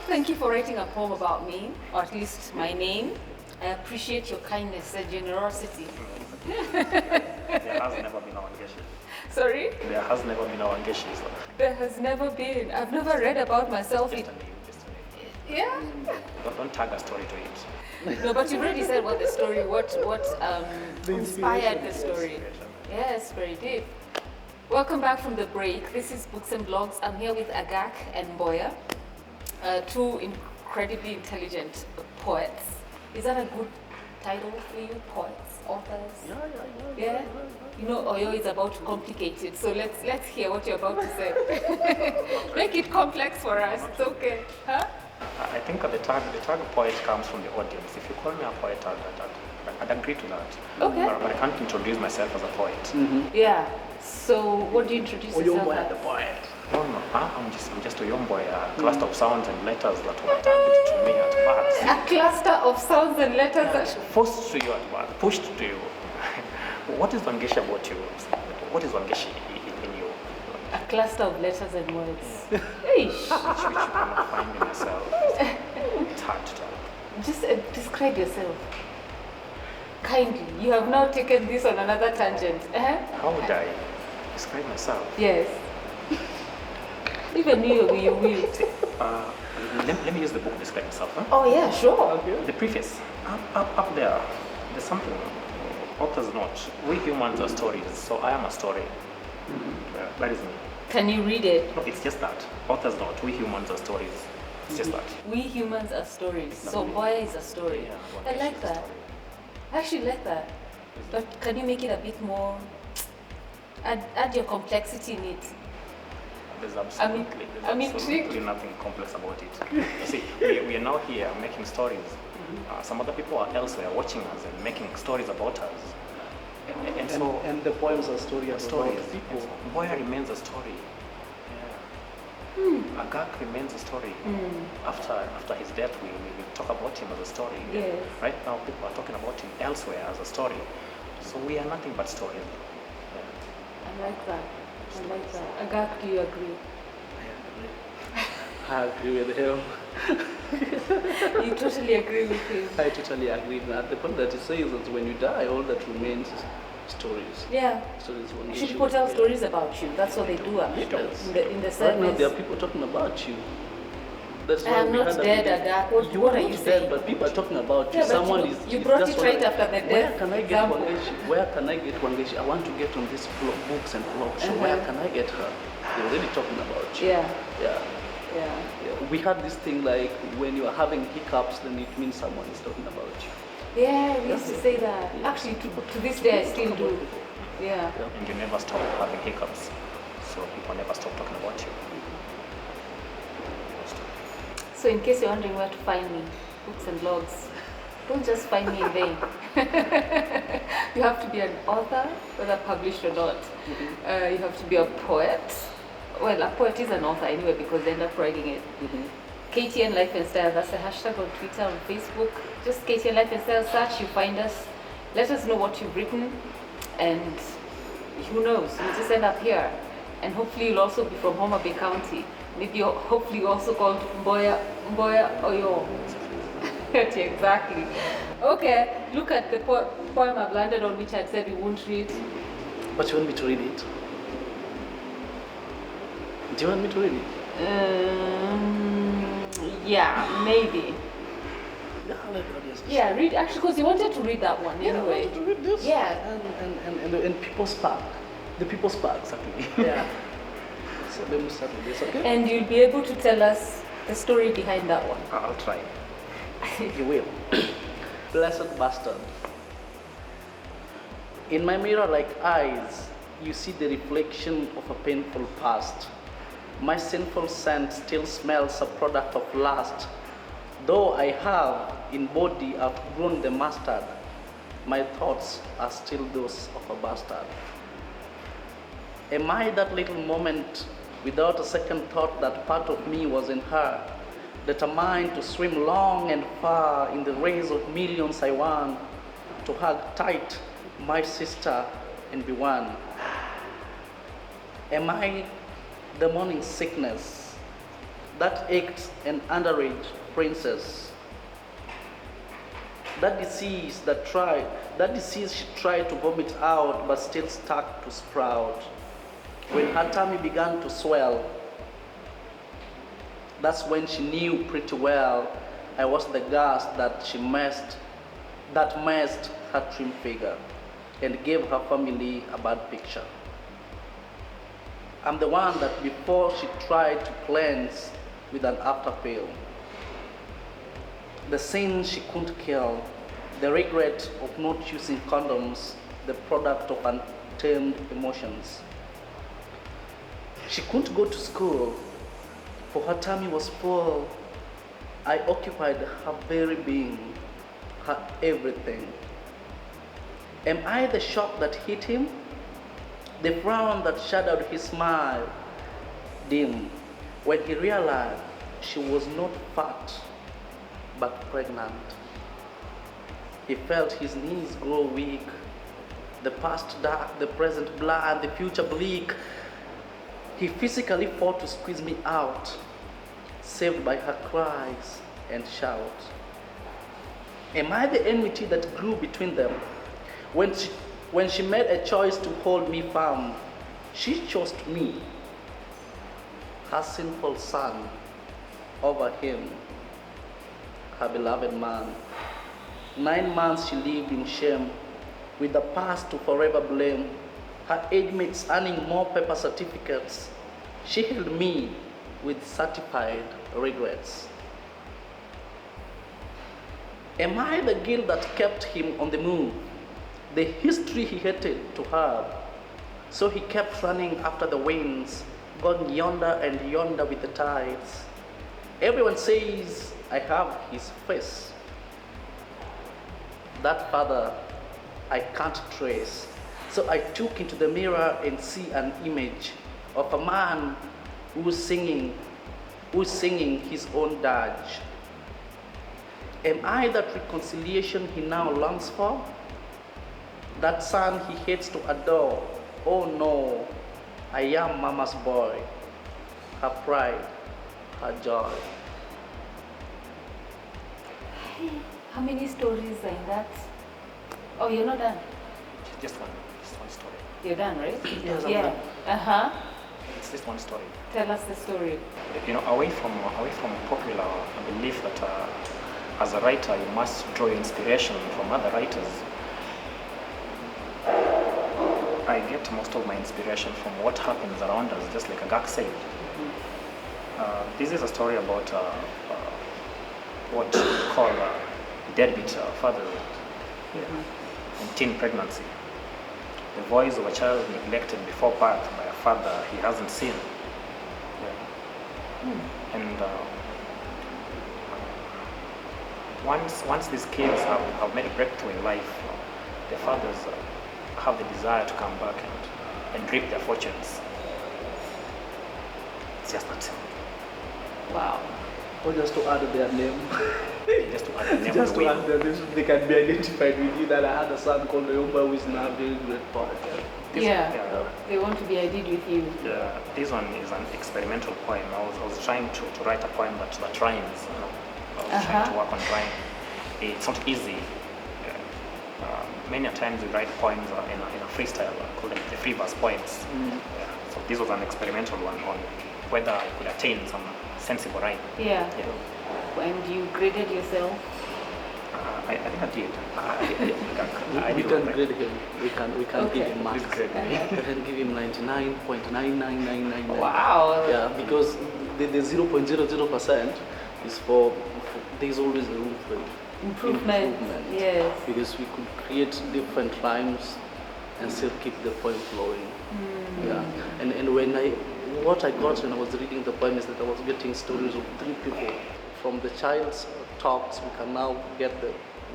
Thank you for writing a poem about me, or at least my name. I appreciate your kindness and generosity. There has never been our engagement. Sorry? There has never been our engagement. There has never been. I've never read about myself. Just a name. Yeah? Don't tag a story to it. No, but you've already said what the story, what inspired the story. Yes, very deep. Welcome back from the break. This is Books and Blogs. I'm here with Agak and Mboya, two incredibly intelligent poets. Is that a good title for you? Poets, authors? Yeah? You know, Oyoo is about to complicate it, so let's hear what you're about to say. Make it complex for us. It's okay. Huh? I think the tag poet comes from the audience. If you call me a poet, I'd agree to that. Okay. But I can't introduce myself as a poet. Mm-hmm. Yeah. So what do you introduce yourself as? the poet. No, I'm just a young boy, a cluster of sounds and letters that were tagged to me at birth. A cluster of sounds and letters that... Forced to you at birth, pushed to you. What is Wangeshi about you? What is Wangeshi in you? A cluster of letters and words. Which you cannot find in yourself. It's hard to tell. Just describe yourself. Kindly. You have now taken this on another tangent. How would I describe myself? Yes. Even you will. Let me use the book to describe myself. Huh? Oh yeah, sure. The preface. Up there, there's something. Author's note. We humans are stories, so I am a story. That is me. Can you read it? No, it's just that. Author's note. We humans are stories. It's just that. We humans are stories. So Mboya is a story. Yeah, I like that. I actually like that. But can you make it a bit more? Add your complexity in it. There's absolutely nothing complex about it. You see, we are now here making stories. Some other people are elsewhere watching us and making stories about us. And the poems are stories. People. Mboya remains a story. Yeah. Agak remains a story. After his death, we talk about him as a story. Yes. Right now, people are talking about him elsewhere as a story. So we are nothing but stories. I like that. Agak, do you agree? I agree with him. You totally agree with him? I totally agree with that. The point that he says that when you die, all that remains is stories. Yeah. Stories. Actually, people tell stories about you. That's what they do. In the service. Right now, there are people talking about you. That's why I'm not dead, Agak. What are you saying? Dead, but people are talking about you. Yeah, Someone you brought it right after the death. Where can I get Wangeshi? Where can I get Wangeshi? I want to get on these books and blogs. So where can I get her? They're already talking about you. Yeah. We had this thing like when you are having hiccups, then it means someone is talking about you. Yeah, we used to say that. Actually, to this day, I still do. Yeah. And you never stop having hiccups, so people never stop talking about you. So in case you're wondering where to find me, Books and Blogs, don't just find me in vain. You have to be an author, whether published or not. You have to be a poet. Well, a poet is an author anyway because they end up writing it. KTN Life and Style, that's the hashtag on Twitter, on Facebook. Just KTN Life and Style, search, you find us. Let us know what you've written, and who knows, you'll just end up here. And hopefully you'll also be from Homa Bay County. Maybe hopefully you're also called Mboya Oyoo. Exactly. Okay, look at the poem I've landed on, which I said we won't read. But you want me to read it? Do you want me to read it? Yeah, maybe. Yeah, read, actually, because you wanted to read that one anyway. I wanted to read this. Yeah. And People's Park. The People's Park, exactly. Yeah. So let me start with this, okay? And you'll be able to tell us the story behind that one. I'll try. You will. Blessed bastard. In my mirror-like eyes, you see the reflection of a painful past. My sinful scent still smells a product of lust. Though I have in body outgrown the mustard, my thoughts are still those of a bastard. Am I that little moment without a second thought that part of me was in her, determined to swim long and far in the race of millions I want, to hug tight my sister and be one? Am I the morning sickness, that ached an underage princess. That disease she tried to vomit out but still stuck to sprout. When her tummy began to swell, that's when she knew pretty well I was the gas that messed her trim figure and gave her family a bad picture. I'm the one that before she tried to cleanse with an after pill. The sin she couldn't kill, the regret of not using condoms, the product of untamed emotions. She couldn't go to school, for her tummy was full. I occupied her very being, her everything. Am I the shock that hit him? The frown that shadowed his smile dim when he realized she was not fat, but pregnant. He felt his knees grow weak, the past dark, the present blur, and the future bleak. He physically fought to squeeze me out, saved by her cries and shouts. Am I the enmity that grew between them? When she made a choice to hold me firm, she chose me, her sinful son, over him, her beloved man. 9 months she lived in shame, with the past to forever blame, her age mates earning more paper certificates. She held me with certified regrets. Am I the guilt that kept him on the move? The history he hated to have. So he kept running after the winds, gone yonder and yonder with the tides. Everyone says I have his face. That father I can't trace. So I took into the mirror and see an image of a man who's singing his own dirge. Am I that reconciliation he now longs for? That son he hates to adore? Oh no, I am mama's boy, her pride, her joy. How many stories are in that? Oh, you're not done? Just one story. You're done, right? Yes, I'm yeah. done. Uh-huh. It's just one story. Tell us the story. You know, away from popular belief that as a writer you must draw your inspiration from other writers. I get most of my inspiration from what happens around us, just like Agak said. This is a story about what we call deadbeat fatherhood and teen pregnancy. The voice of a child neglected before birth by a father he hasn't seen. And once these kids have made a breakthrough in life, the fathers have the desire to come back and reap their fortunes. It's just that simple. Wow. Or just to add their name. Just to add the name Just of the to wheel. add their name, so they can be identified with you. That I had a son called Oyoo who is now a very great poet. Yeah. They want to be ID'd with you. Yeah, this one is an experimental poem. I was trying to write a poem that rhymes. You know. I was trying to work on rhyme. It's not easy. Many times we write poems in a freestyle, called them the free verse poems. So this was an experimental one on whether I could attain some sensible rhyme. Yeah. And you graded yourself? I think I did. We can grade him. We can give him marks. Please grade me. We can give him 99.99999. Wow. Yeah, because the 0.00% is for there's always a room for Improvement. Yes. Because we could create different rhymes and still keep the poem flowing. Yeah. And what I got when I was reading the poem is that I was getting stories of 3 people. From the child's talks, we can now get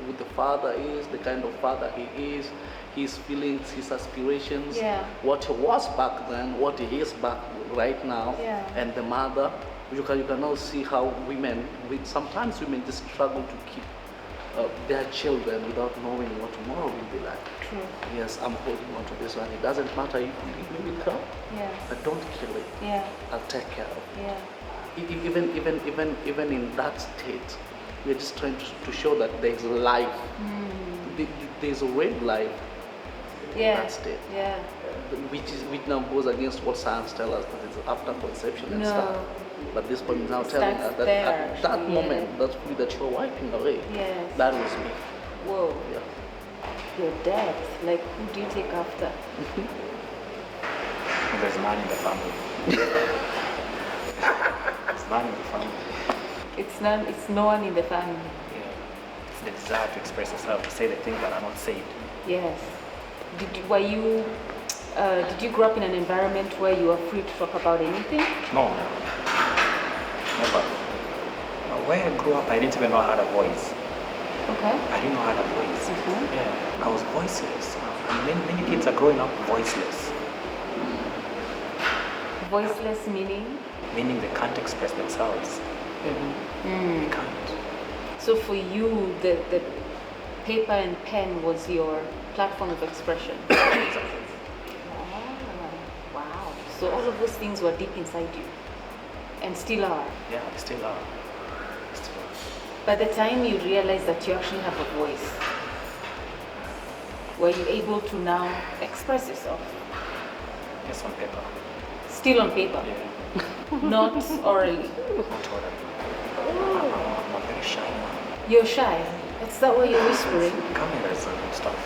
who the father is, the kind of father he is, his feelings, his aspirations, what he was back then, what he is back right now, and the mother. You can now see how sometimes women just struggle to keep their children without knowing what tomorrow will be like. True. Yes, I'm holding on to this one. It doesn't matter if you leave me with her, but don't kill it. Yeah. I'll take care of it. Yeah. even in that state, we're just trying to show that there's life. There's already life in Yeah. that state. Yeah. Which now goes against what science tells us that it's after conception and No. stuff. But this point is now It telling starts us that there, at that actually, moment, yeah. that food that you're wiping away, Yes. that was me. Whoa. Yeah. Your death. Like, who do you take after? There's none in the family. There's none in the family. It's no one in the family. Yeah. It's the desire to express yourself, to say the things that are not said. Yes. Did you grow up in an environment where you were free to talk about anything? No. Never. Where I grew up, I didn't even know I had a voice. Okay. I didn't know I had a voice. Yeah. I was voiceless. Many kids are growing up voiceless. Voiceless meaning? Meaning they can't express themselves. They can't. So for you, the paper and pen was your platform of expression. Exactly. Wow. So all of those things were deep inside you, and still are. Yeah, they still are. Still are. By the time you realize that you actually have a voice, were you able to now express yourself? Yes, on paper. Still on paper, Yeah. not orally. Not orally. I'm a very shy man. You're shy. Is that why you're whispering? Cameras and stuff.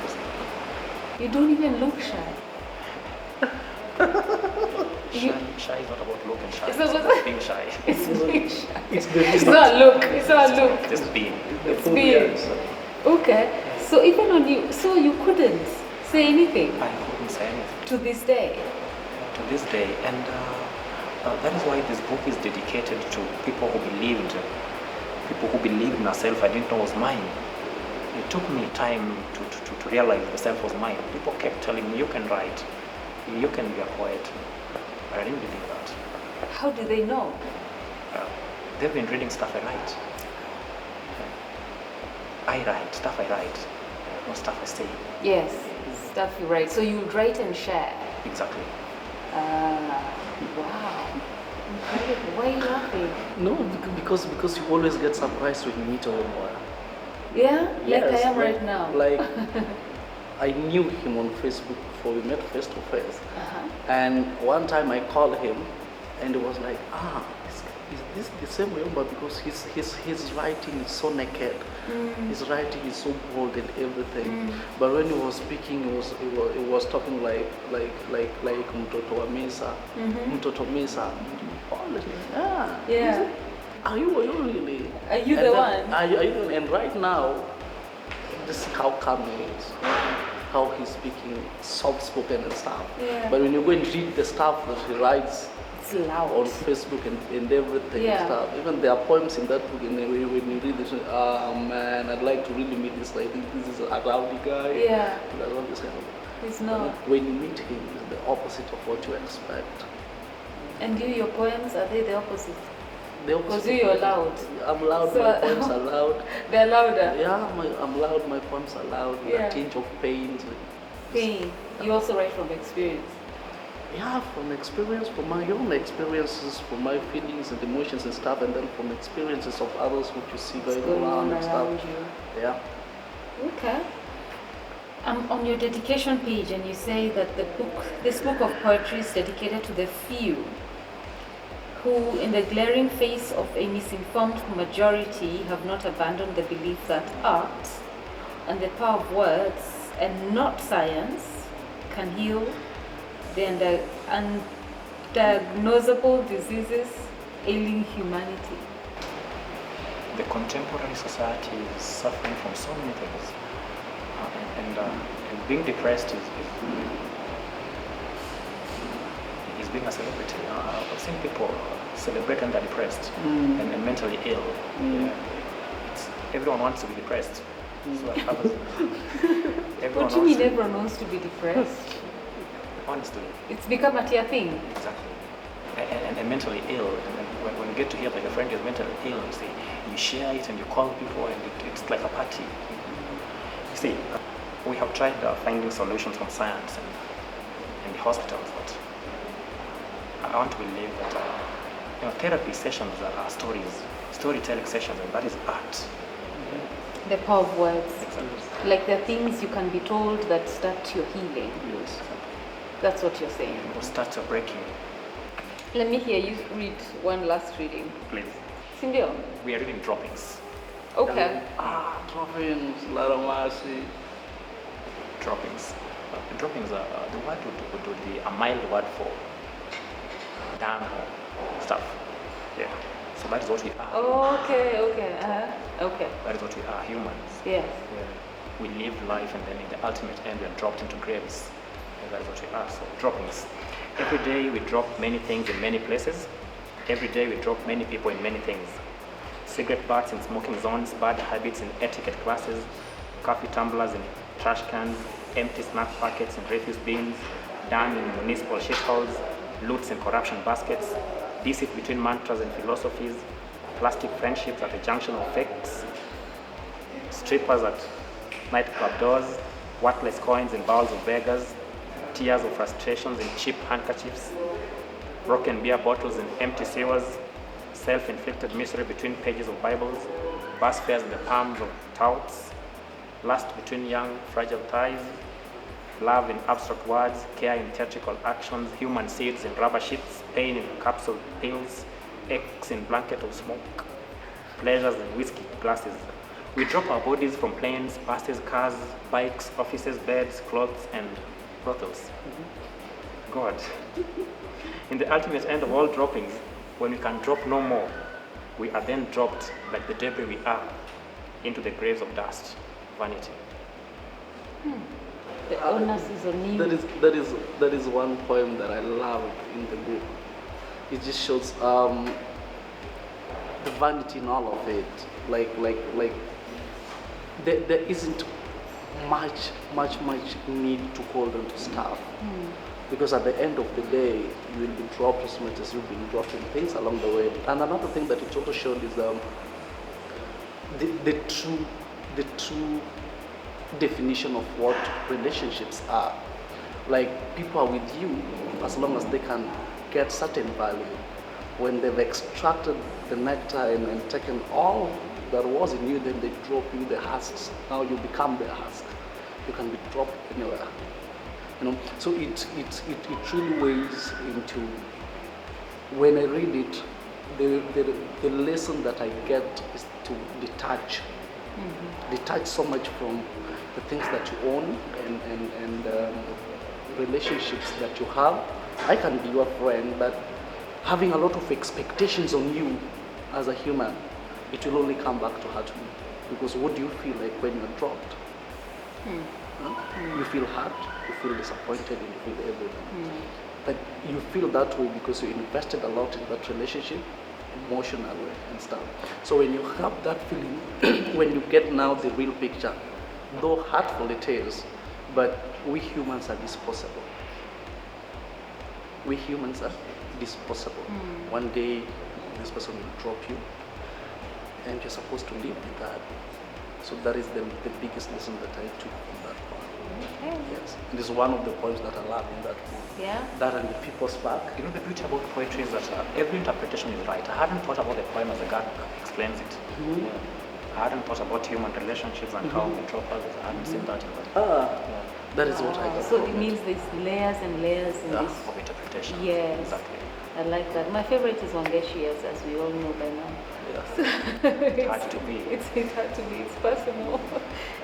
You don't even look shy. Shy is not about looking shy. It's It's about- about being shy. It's being shy. It's It's not look. It's not look. Just being. It's being. Okay. So even on you, so you couldn't say anything I couldn't say anything to this day. to this day, and that is why this book is dedicated to people who believed in a self I didn't know was mine. It took me time to realize the self was mine. People kept telling me, you can write, you can be a poet, but I didn't believe that. How do they know? They've been reading stuff I write. I write, stuff I write, not stuff I say. Yes, stuff you write. So you write and share. Exactly. Wow. Incredible. Why are you laughing? No, because you always get surprised when you meet a Mboya. Yeah? Like I Yes, am right now. Like I knew him on Facebook before we met face to face. And one time I called him and he was like, is this the same Mboya? Because his writing is so naked. His writing is so bold and everything. But when he was speaking, he was talking like Mtoto wa Mesa. Mtoto Mesa. Yeah. Are you really? Are you And the then- one? Are you, and right now, this is how calm he is. How he's speaking, soft-spoken and stuff. Yeah. But when you go and read the stuff that he writes It's loud. on Facebook and everything Yeah. and stuff, even there are poems in that book, and when you read this, man, I'd like to really meet this guy. I think this is a rowdy guy. Yeah. And I love this kind of. It's not. When you meet him, it's the opposite of what you expect. And you, your poems, are they the opposite? The opposite. Because you're loud. I'm loud, So- my poems are loud. They're louder. Yeah, I'm loud, my poems are loud, with Yeah. a tinge of pain. Pain. You also write from experience. Yeah, from experience, from my own experiences, from my feelings and emotions and stuff, and then from experiences of others which you see What's going around and stuff. you. Yeah. Okay. On your dedication page, and you say that this book of poetry is dedicated to the few who, in the glaring face of a misinformed majority, have not abandoned the belief that art and the power of words and not science can heal the undiagnosable diseases ailing humanity. The contemporary society is suffering from so many things, and being depressed is being a celebrity. I've seen people celebrate when they're depressed and mentally ill. Yeah. Everyone wants to be depressed. So that happens. What do you mean everyone wants to be depressed? Honestly. It's become a tear thing. Exactly. And mentally ill. And when you get to hear that your friend is mentally ill, you see, you share it and you call people, and it's like a party. You see, we have tried finding solutions from science and the hospitals, but I want to believe that therapy sessions are storytelling sessions, and that is art. The power of words. Exactly. Like the things you can be told that start your healing. Yes. That's what you're saying. Or start your breaking. Let me hear you read one last reading. Please. Sindio? We are reading droppings. Okay. Droppings, Lara Mercy. Droppings. Droppings are the word would be a mild word for damn stuff. Yeah. So that is what we are. Oh, okay. Okay. That is what we are, humans. Yes. Yeah. We live life, and then in the ultimate end, we are dropped into graves. And that is what we are. So droppings. Every day we drop many things in many places. Every day we drop many people in many things. Cigarette butts in smoking zones, bad habits in etiquette classes, coffee tumblers in trash cans, empty snack packets in refuse bins, dung in municipal shitholes, loots in corruption baskets, deceit between mantras and philosophies, plastic friendships at the junction of fakes, strippers at nightclub doors, worthless coins in bowls of beggars, tears of frustrations in cheap handkerchiefs, broken beer bottles in empty sewers, self-inflicted misery between pages of Bibles, bus fares in the palms of touts, lust between young, fragile thighs, love in abstract words, care in theatrical actions, human seeds in rubber sheets, pain in capsule pills, aches in blanket of smoke, pleasures in whiskey glasses. We drop our bodies from planes, buses, cars, bikes, offices, beds, clothes, and brothels. God. In the ultimate end of all droppings, when we can drop no more, we are then dropped like the debris we are into the graves of dust, vanity. The onus is on you. That is one poem that I love in the book. It just shows the vanity in all of it. Like there isn't much need to hold on to stuff. Because at the end of the day, you will be dropped as much as you've been dropping things along the way. And another thing that it also showed is the true definition of what relationships are. Like, people are with you as long as they can get certain value. When they've extracted the nectar and taken all that was in you, then they drop you the husks. Now you become the husk. You can be dropped anywhere. So it really weighs into, when I read it, the lesson that I get is to detach. Detach so much from the things that you own and relationships that you have. I can be your friend, but having a lot of expectations on you as a human, it will only come back to hurt me. Because what do you feel like when you're dropped? You feel hurt, you feel disappointed, and you feel everything. But you feel that way because you invested a lot in that relationship, emotionally and stuff. So when you have that feeling, when you get now the real picture, though hurtful it is, but we humans are disposable. We humans are disposable. One day, this person will drop you, and you're supposed to live with that. So that is the biggest lesson that I took from that poem. Okay. Yes, it is one of the poems that I love in that book. Yeah. That and the People's Park. You know, the beauty about poetry is that every interpretation is right. I hadn't thought about the poem as the guy explains it. Yeah. I hadn't thought about human relationships and how we drop others. I hadn't seen that in that. That is what I got. So from it means there's layers and layers in this. Of interpretation. Yes. Exactly. I like that. My favorite is Wangeshi, as we all know by now. It had to be. It had to be. It's personal.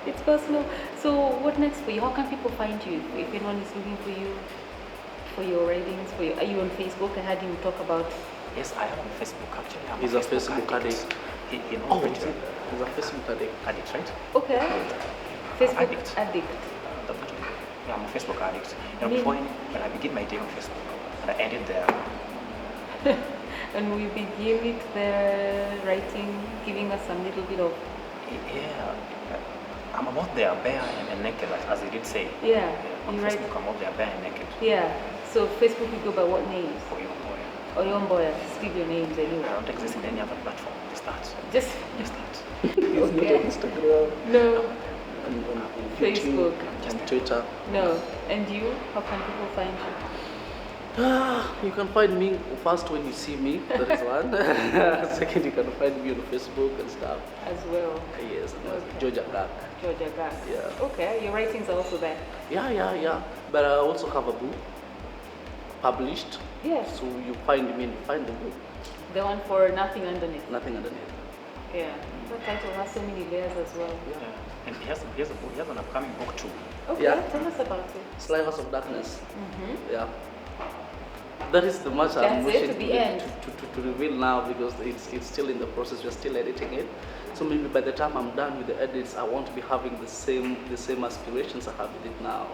It's personal. So what next for you? How can people find you? If anyone is looking for you, for your writings, are you on Facebook? I heard him talk about. Yes, I am on Facebook actually. I'm He's a Facebook addict. He knows Oh, pretty he's well. a Facebook addict. Addict, right? Okay. Facebook Addict. addict. Yeah, I'm a Facebook addict. You know, Really? before when I begin my day on Facebook, and I ended there. And we begin it there, writing, giving us some little bit of. Yeah, I'm out there bare and naked, as he did say. Yeah, On you write. Facebook, I'm out there bare and naked. Yeah. So Facebook, you go by what names? For you, Mboya. Oyoo, Mboya. Still your names anyway. I don't exist in any other platform. Just that. Just Just that. He's not Okay. on Instagram, no. on Facebook. YouTube, on Twitter. No. And you? How can people find you? You can find me first when you see me, that is one. Second, you can find me on Facebook and stuff. As well. Yes, and Okay. Georgia Gak. Georgia Gas. Yeah. Okay, your writings are also there. Yeah. But I also have a book published. Yes. So you find me and you find the book. The one for Nothing Underneath. Nothing underneath. Yeah. That title has so many layers as well. Yeah. And he has an upcoming book too. Okay, Yeah. tell us about it. Slavers of Darkness. Mm-hmm. Yeah. That is the much I'm That's it, wishing the end. to reveal now because it's still in the process. We're still editing it. So maybe by the time I'm done with the edits, I want to be having the same aspirations I have with it now.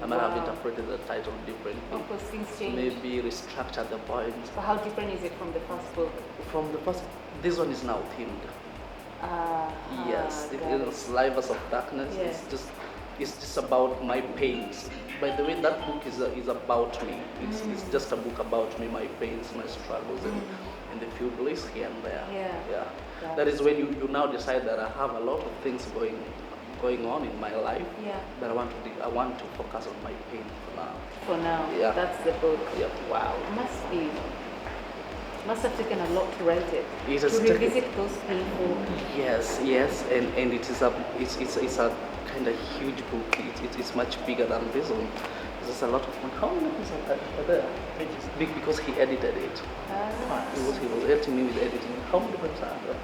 I might have Wow. interpreted the title differently. Of course, things change. Maybe restructure the poems. So how different is it from the first book? From the first, this one is now themed. Yes, Slavers of Darkness. Yes. It's just about my pains. By the way, that book is about me. It's just a book about me, my pains, my struggles, and the few bliss here and there. Yeah. That is when you now decide that I have a lot of things going on in my life. Yeah. But I want to focus on my pain for now. For now, Yeah. that's the book. Yeah. Wow, must have taken a lot to write it. It To has taken- revisit those painful. Yes, and it is it's a kind of huge book. It's much bigger than this one. There's a lot of fun. How many pages are there? Pages. Because he edited it. He was helping me with editing. How many pages are there?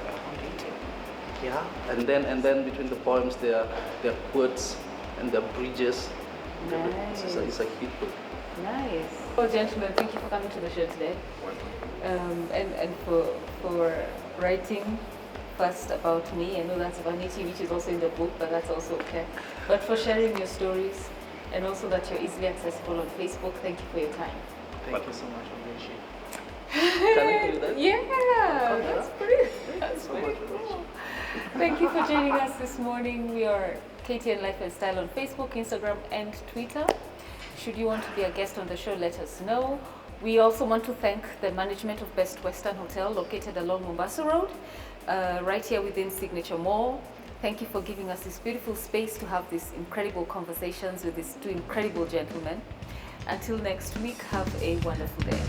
Yeah, and then between the poems there are quotes and there are bridges. Nice. It's a huge book. Nice. Well, gentlemen, thank you for coming to the show today. And for writing first about me. I know that's vanity, which is also in the book, but that's also okay. But for sharing your stories, and also that you're easily accessible on Facebook. Thank you for your time. Thank you so much, Oyeshi. Can I do that? Yeah, that's pretty. That's so pretty much, cool. Thank you for joining us this morning. We are KTN Life and Style on Facebook, Instagram, and Twitter. Should you want to be a guest on the show, let us know. We also want to thank the management of Best Western Hotel, located along Mombasa Road, right here within Signature Mall. Thank you for giving us this beautiful space to have these incredible conversations with these two incredible gentlemen. Until next week, have a wonderful day.